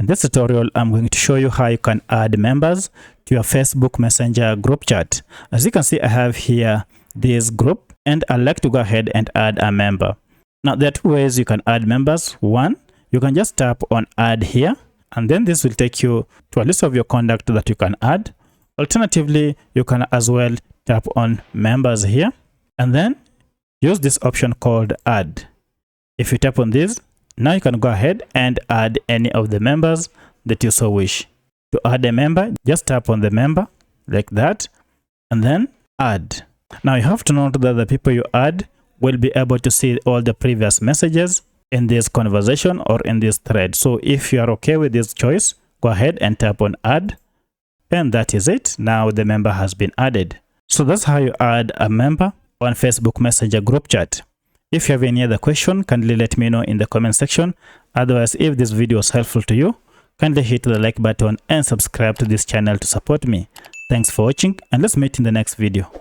In this tutorial, I'm going to show you how you can add members to your Facebook Messenger group chat. As you can see, I have here this group and I'd like to go ahead and add a member. Now, there are two ways you can add members. One, you can just tap on add here, and then this will take you to a list of your contact that you can add. Alternatively, you can as well tap on members here and then use this option called add. If you tap on this, now you can go ahead and add any of the members that you so wish. To add a member, just tap on the member like that and then add. Now you have to note that the people you add will be able to see all the previous messages in this conversation or in this thread. So if you are okay with this choice, go ahead and tap on add, and that is it. Now the member has been added. So that's how you add a member on Facebook Messenger group chat. If you have any other question, kindly let me know in the comment section. Otherwise, if this video was helpful to you, kindly hit the like button and subscribe to this channel to support me. Thanks for watching, and let's meet in the next video.